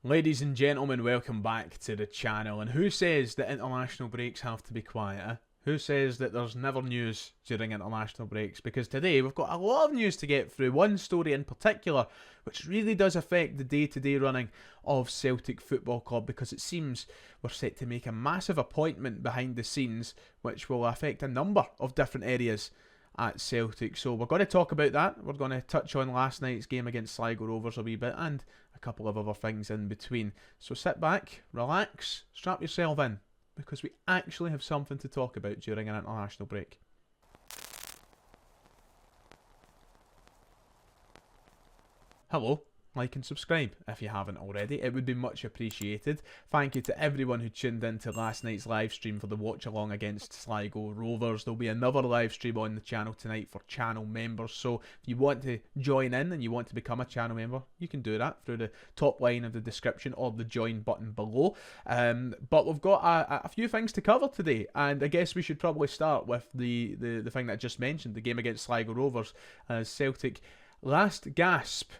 Ladies and gentlemen, welcome back to the channel. And who says that international breaks have to be quiet? Who says that there's never news during international breaks? Because today we've got a lot of news to get through. One story in particular, which really does affect the day-to-day running of Celtic Football Club, because it seems we're set to make a massive appointment behind the scenes, which will affect a number of different areas at Celtic. So we're going to talk about that. We're going to touch on last night's game against Sligo Rovers a wee bit and a couple of other things in between. So sit back, relax, strap yourself in, because we actually have something to talk about during an international break. Hello. Like and subscribe if you haven't already. It would be much appreciated. Thank you to everyone who tuned in to last night's live stream for the watch along against Sligo Rovers. There'll be another live stream on the channel tonight for channel members. So if you want to join in and you want to become a channel member, you can do that through the top line of the description or the join button below. But we've got a few things to cover today, and I guess we should probably start with the thing that I just mentioned, the game against Sligo Rovers. Celtic last gasp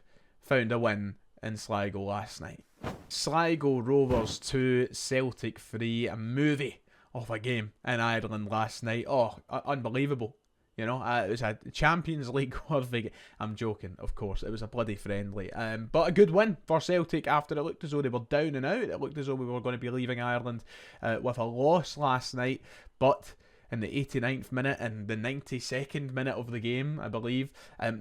found a win in Sligo last night. Sligo Rovers 2, Celtic 3, a movie of a game in Ireland last night. Oh, unbelievable. You know, it was a Champions League worthy. I'm joking, of course. It was a bloody friendly. But a good win for Celtic after it looked as though they were down and out. It looked as though we were going to be leaving Ireland with a loss last night. But in the 89th minute and the 92nd minute of the game, I believe,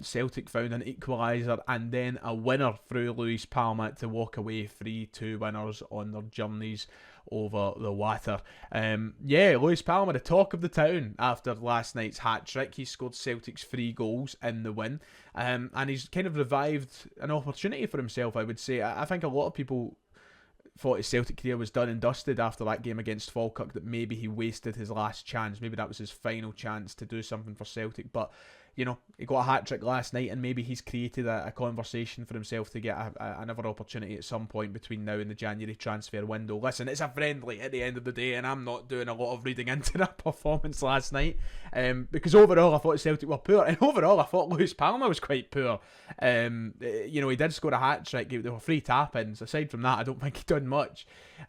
Celtic found an equaliser and then a winner through Luis Palma to walk away 3-2 winners on their journeys over the water. Luis Palma, the talk of the town after last night's hat-trick. He scored Celtic's 3 goals in the win, and he's kind of revived an opportunity for himself, I would say. I think a lot of people thought his Celtic career was done and dusted after that game against Falkirk, that maybe he wasted his last chance. Maybe that was his final chance to do something for Celtic. But, you know, he got a hat-trick last night, and maybe he's created a conversation for himself to get another opportunity at some point between now and the January transfer window. Listen, it's a friendly at the end of the day, and I'm not doing a lot of reading into that performance last night, because overall I thought Celtic were poor, and overall I thought Luis Palma was quite poor. You know, he did score a hat-trick. There were 3 tap-ins. Aside from that, I don't think he done much.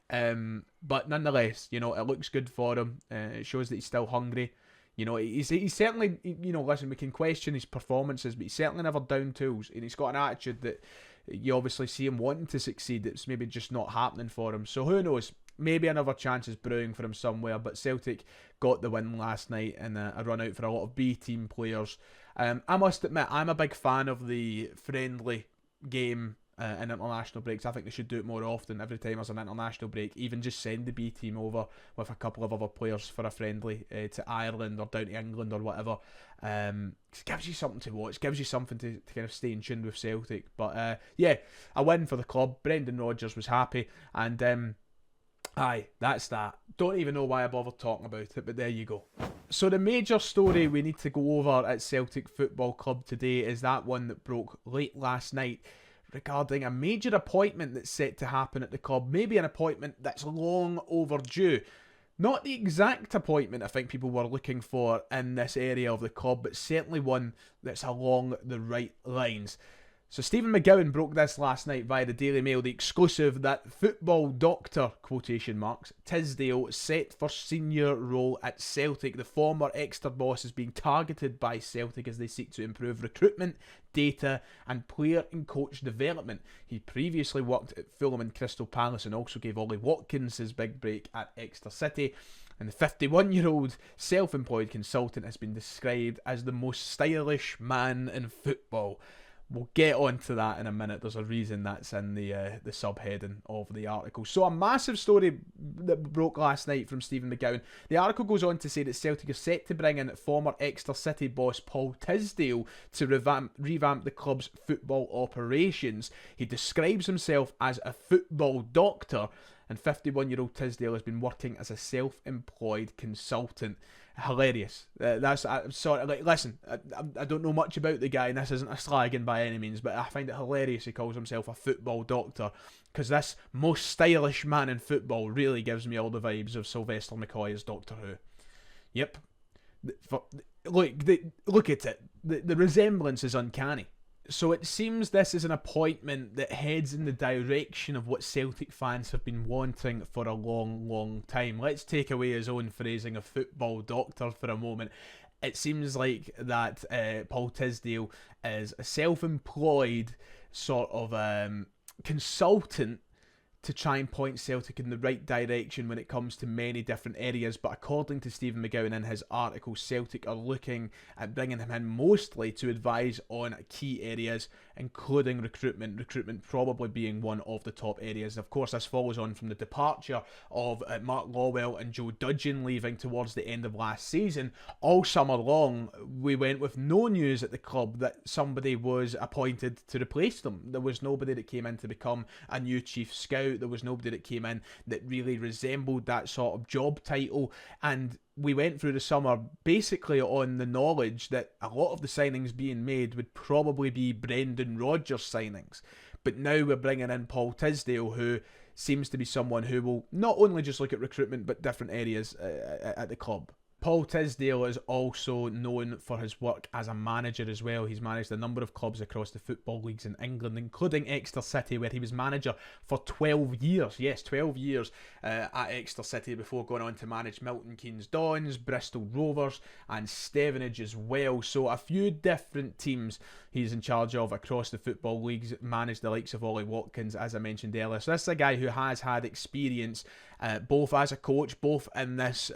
But nonetheless, you know, it looks good for him. It shows that he's still hungry. You know, he's certainly, you know, listen, we can question his performances, but he's certainly never down tools, and he's got an attitude that you obviously see him wanting to succeed. It's maybe just not happening for him. So who knows? Maybe another chance is brewing for him somewhere, but Celtic got the win last night in a run out for a lot of B-team players. I must admit, I'm a big fan of the friendly game in international breaks. I think they should do it more often. Every time there's an international break, even just send the B team over with a couple of other players for a friendly to Ireland or down to England or whatever. It gives you something to watch, gives you something to kind of stay in tune with Celtic. But yeah, a win for the club. Brendan Rodgers was happy, and aye, that's that. Don't even know why I bothered talking about it, but there you go. So the major story we need to go over at Celtic Football Club today is that one that broke late last night, regarding a major appointment that's set to happen at the club. Maybe an appointment that's long overdue. Not the exact appointment I think people were looking for in this area of the club, but certainly one that's along the right lines. So Stephen McGowan broke this last night via the Daily Mail, the exclusive, that football doctor, quotation marks, Tisdale, set for senior role at Celtic. The former Exeter boss is being targeted by Celtic as they seek to improve recruitment, data and player and coach development. He previously worked at Fulham and Crystal Palace and also gave Ollie Watkins his big break at Exeter City. And the 51-year-old self-employed consultant has been described as the most stylish man in football. We'll get on to that in a minute. There's a reason that's in the subheading of the article. So a massive story that broke last night from Stephen McGowan. The article goes on to say that Celtic are set to bring in former Exeter City boss Paul Tisdale to revamp the club's football operations. He describes himself as a football doctor, and 51-year-old Tisdale has been working as a self-employed consultant. Hilarious. I'm sorry. Like, listen, I don't know much about the guy, and this isn't a slagging by any means, but I find it hilarious he calls himself a football doctor, because this most stylish man in football really gives me all the vibes of Sylvester McCoy as Doctor Who. Yep. Look at it. The resemblance is uncanny. So it seems this is an appointment that heads in the direction of what Celtic fans have been wanting for a long, long time. Let's take away his own phrasing of football doctor for a moment. It seems like that Paul Tisdale is a self-employed sort of consultant to try and point Celtic in the right direction when it comes to many different areas. But according to Stephen McGowan in his article, Celtic are looking at bringing him in mostly to advise on key areas, including recruitment. Recruitment probably being one of the top areas. Of course, this follows on from the departure of Mark Lawwell and Joe Dudgeon leaving towards the end of last season. All summer long, we went with no news at the club that somebody was appointed to replace them. There was nobody that came in to become a new chief scout. There was nobody that came in that really resembled that sort of job title, and we went through the summer basically on the knowledge that a lot of the signings being made would probably be Brendan Rodgers signings. But now we're bringing in Paul Tisdale, who seems to be someone who will not only just look at recruitment but different areas at the club. Paul Tisdale is also known for his work as a manager as well. He's managed a number of clubs across the football leagues in England, including Exeter City, where he was manager for 12 years. Yes, 12 years at Exeter City before going on to manage Milton Keynes Dons, Bristol Rovers and Stevenage as well. So a few different teams he's in charge of across the football leagues, managed the likes of Ollie Watkins, as I mentioned earlier. So this is a guy who has had experience both as a coach, both in this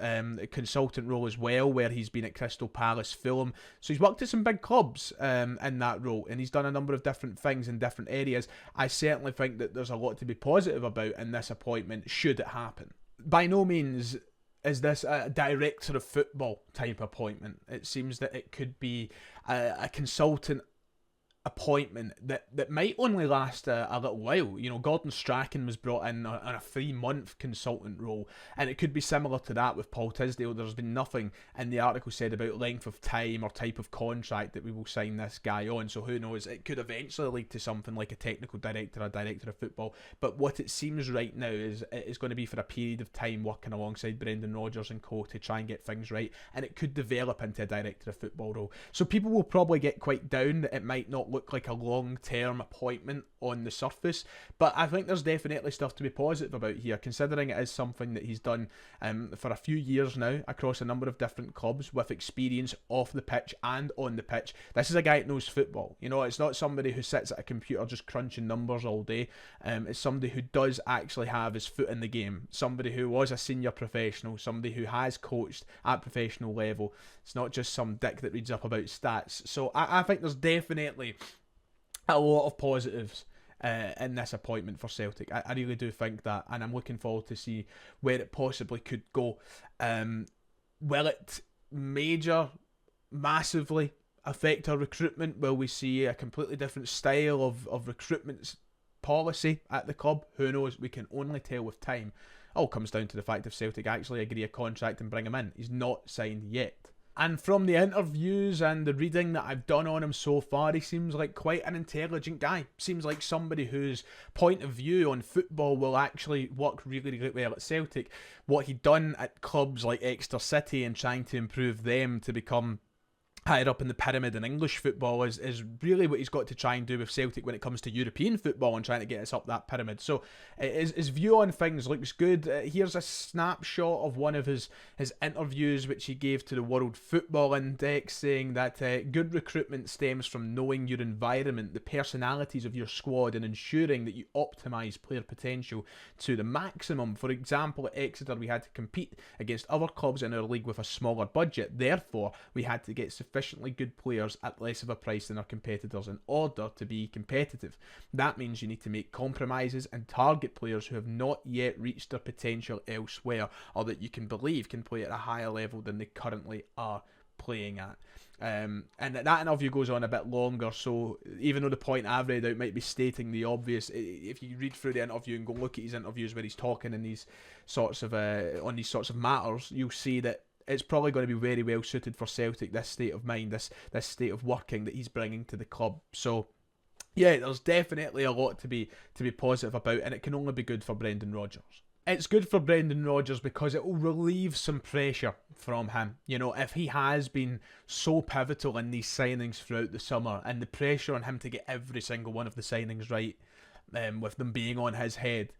consultant role as well, where he's been at Crystal Palace, Fulham. So he's worked at some big clubs in that role, and he's done a number of different things in different areas. I certainly think that there's a lot to be positive about in this appointment, should it happen. By no means is this a director of football type appointment. It seems that it could be a consultant appointment that might only last a little while. You know, Gordon Strachan was brought in on a 3-month consultant role, and it could be similar to that with Paul Tisdale. There's been nothing in the article said about length of time or type of contract that we will sign this guy on, so who knows, it could eventually lead to something like a technical director, a director of football. But what it seems right now is it is going to be for a period of time working alongside Brendan Rodgers and co to try and get things right, and it could develop into a director of football role. So people will probably get quite down that it might not look like a long-term appointment on the surface, but I think there's definitely stuff to be positive about here, considering it is something that he's done for a few years now across a number of different clubs with experience off the pitch and on the pitch. This is a guy that knows football. You know, it's not somebody who sits at a computer just crunching numbers all day. It's somebody who does actually have his foot in the game, somebody who was a senior professional, somebody who has coached at professional level. It's not just some dick that reads up about stats. So I think there's definitely a lot of positives in this appointment for Celtic. I really do think that, and I'm looking forward to see where it possibly could go. Will it massively affect our recruitment? Will we see a completely different style of recruitment policy at the club? Who knows? We can only tell with time. All comes down to the fact if Celtic actually agree a contract and bring him in. He's not signed yet. And from the interviews and the reading that I've done on him so far, he seems like quite an intelligent guy. Seems like somebody whose point of view on football will actually work really, really well at Celtic. What he'd done at clubs like Exeter City and trying to improve them to become higher up in the pyramid in English football is really what he's got to try and do with Celtic when it comes to European football and trying to get us up that pyramid. So his view on things looks good. Here's a snapshot of one of his interviews which he gave to the World Football Index, saying that good recruitment stems from knowing your environment, the personalities of your squad, and ensuring that you optimise player potential to the maximum. For example, at Exeter we had to compete against other clubs in our league with a smaller budget. Therefore, we had to get sufficiently good players at less of a price than our competitors in order to be competitive. That means you need to make compromises and target players who have not yet reached their potential elsewhere, or that you can believe can play at a higher level than they currently are playing at. And that interview goes on a bit longer, so even though the point I've read out might be stating the obvious, if you read through the interview and go look at his interviews where he's talking in these sorts of on these sorts of matters, you'll see that it's probably going to be very well suited for Celtic, this state of mind, this state of working that he's bringing to the club. So yeah, there's definitely a lot to be positive about, and it can only be good for Brendan Rodgers. It's good for Brendan Rodgers because it will relieve some pressure from him. If he has been so pivotal in these signings throughout the summer, and the pressure on him to get every single one of the signings right, with them being on his head,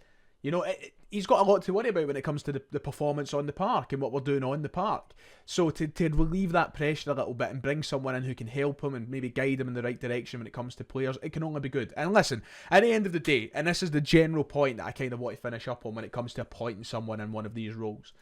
he's got a lot to worry about when it comes to the performance on the park and what we're doing on the park. So to relieve that pressure a little bit and bring someone in who can help him and maybe guide him in the right direction when it comes to players, it can only be good. And listen, at the end of the day, and this is the general point that I kind of want to finish up on when it comes to appointing someone in one of these roles,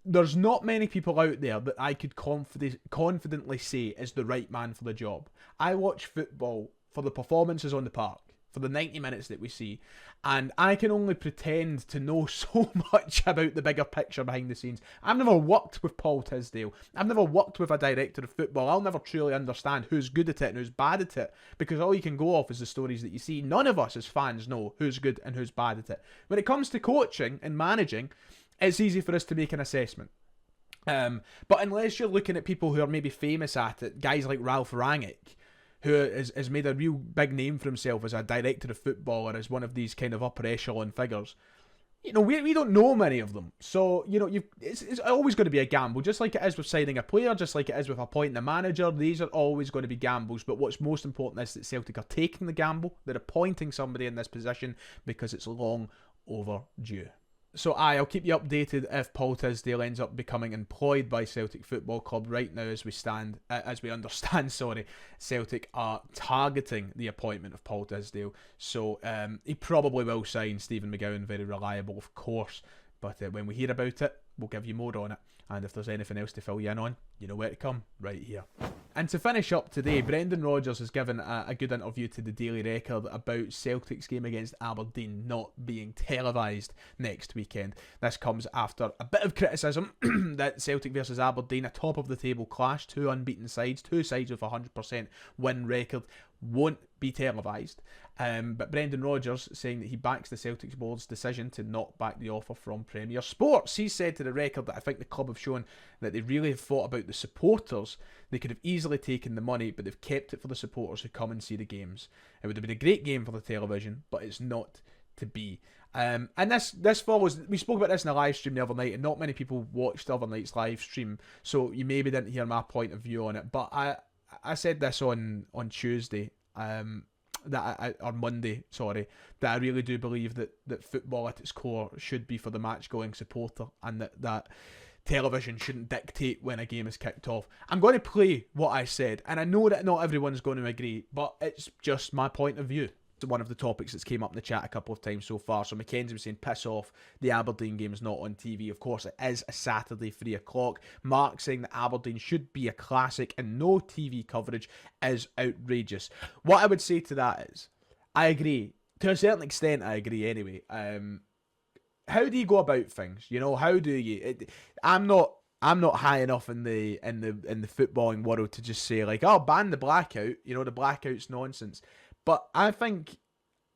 there's not many people out there that I could confidently say is the right man for the job. I watch football for the performances on the park, for the 90 minutes that we see, and I can only pretend to know so much about the bigger picture behind the scenes. I've never worked with Paul Tisdale. I've never worked with a director of football. I'll never truly understand who's good at it and who's bad at it, because all you can go off is the stories that you see. None of us as fans know who's good and who's bad at it. When it comes to coaching and managing, it's easy for us to make an assessment. But unless you're looking at people who are maybe famous at it, guys like Ralph Rangnick, who has made a real big name for himself as a director of football or as one of these kind of upper echelon figures, we don't know many of them. So, it's always going to be a gamble, just like it is with signing a player, just like it is with appointing a manager. These are always going to be gambles, but what's most important is that Celtic are taking the gamble. They're appointing somebody in this position because it's long overdue. So I'll keep you updated if Paul Tisdale ends up becoming employed by Celtic Football Club. Right now, as we understand, Celtic are targeting the appointment of Paul Tisdale. So he probably will sign Stephen McGowan, very reliable, of course. But when we hear about it, we'll give you more on it. And if there's anything else to fill you in on, you know where to come, right here. And to finish up today, Brendan Rodgers has given a good interview to the Daily Record about Celtic's game against Aberdeen not being televised next weekend. This comes after a bit of criticism that Celtic versus Aberdeen, a top of the table clash, two unbeaten sides, two sides with a 100% win record, won't be televised. But Brendan Rodgers saying that he backs the Celtics board's decision to not back the offer from Premier Sports. He said to the Record that I think the club have shown that they really have thought about the supporters. They could have easily taken the money, but they've kept it for the supporters who come and see the games. It would have been a great game for the television, but it's not to be. And this follows, we spoke about this in a live stream the other night, and not many people watched the other night's live stream, so you maybe didn't hear my point of view on it. But I said this on Tuesday, or Monday, that I really do believe that football at its core should be for the match-going supporter, and that television shouldn't dictate when a game is kicked off. I'm going to play what I said, and I know that not everyone's going to agree, but it's just my point of view. It's one of the topics that's came up in the chat a couple of times so far. So Mackenzie was saying, piss off, the Aberdeen game is not on TV. Of course, it is a Saturday, 3 o'clock. Mark saying that Aberdeen should be a classic and no TV coverage is outrageous. What I would say to that is, I agree. To a certain extent, I agree anyway. How do you go about things? How do you? I'm not high enough in the footballing world to just say like, oh, ban the blackout. The blackout's nonsense. But I think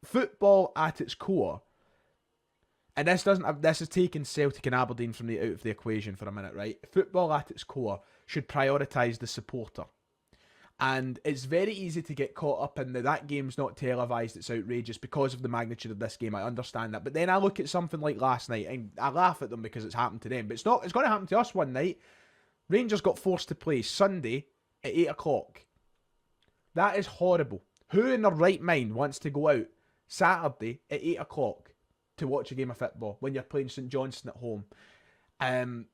football at its core, and this has taken Celtic and Aberdeen out of the equation for a minute, right? Football at its core should prioritise the supporter. And it's very easy to get caught up in that game's not televised, it's outrageous because of the magnitude of this game. I understand that. But then I look at something like last night and I laugh at them because it's happened to them. But it's going to happen to us one night. Rangers got forced to play Sunday at 8 o'clock. That is horrible. Who in their right mind wants to go out Saturday at 8 o'clock to watch a game of football when you're playing St Johnstone at home?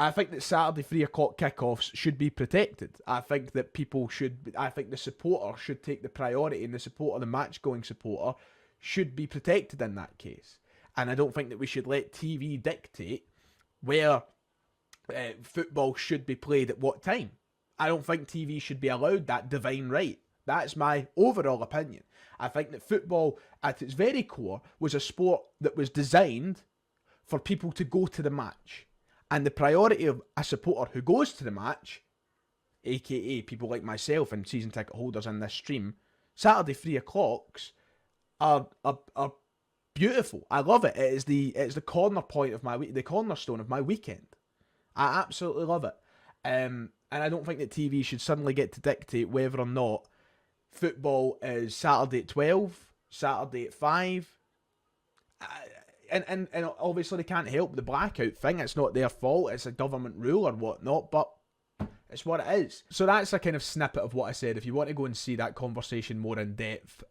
I think that Saturday 3 o'clock kickoffs should be protected. I think that the supporter should take the priority, and the match-going supporter should be protected in that case. And I don't think that we should let TV dictate where football should be played at what time. I don't think TV should be allowed that divine right. That's my overall opinion. I think that football, at its very core, was a sport that was designed for people to go to the match. And the priority of a supporter who goes to the match, aka people like myself and season ticket holders in this stream, Saturday 3 o'clocks are beautiful. I love it. It's the corner point of the cornerstone of my weekend. I absolutely love it. And I don't think that TV should suddenly get to dictate whether or not football is Saturday at 12, Saturday at 5. and obviously they can't help the blackout thing. It's not their fault. It's a government rule or whatnot, but it's what it is. So that's a kind of snippet of what I said. If you want to go and see that conversation more in depth,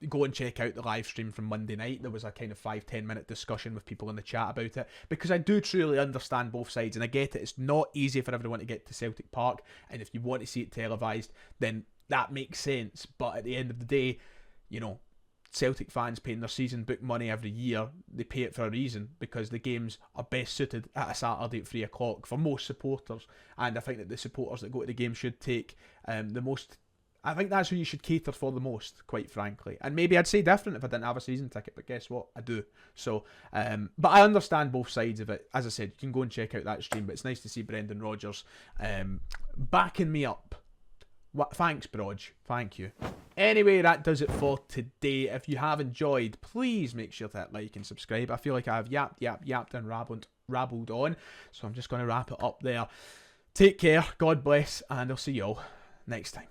go and check out the live stream from Monday night. There was a kind of 5-10 minute discussion with people in the chat about it, because I do truly understand both sides, and I get it. It's not easy for everyone to get to Celtic Park, and if you want to see it televised, then that makes sense. But at the end of the day, you know, Celtic fans paying their season book money every year, they pay it for a reason, because the games are best suited at a Saturday at 3 o'clock for most supporters, and I think that the supporters that go to the game should take the most. I think that's who you should cater for the most, quite frankly. And maybe I'd say different if I didn't have a season ticket, but guess what? I do. So, but I understand both sides of it. As I said, you can go and check out that stream, but it's nice to see Brendan Rodgers backing me up. Thanks, Brodge. Thank you. Anyway, that does it for today. If you have enjoyed, please make sure to hit like and subscribe. I feel like I have yapped and rabbled on, so I'm just going to wrap it up there. Take care, God bless, and I'll see you all next time.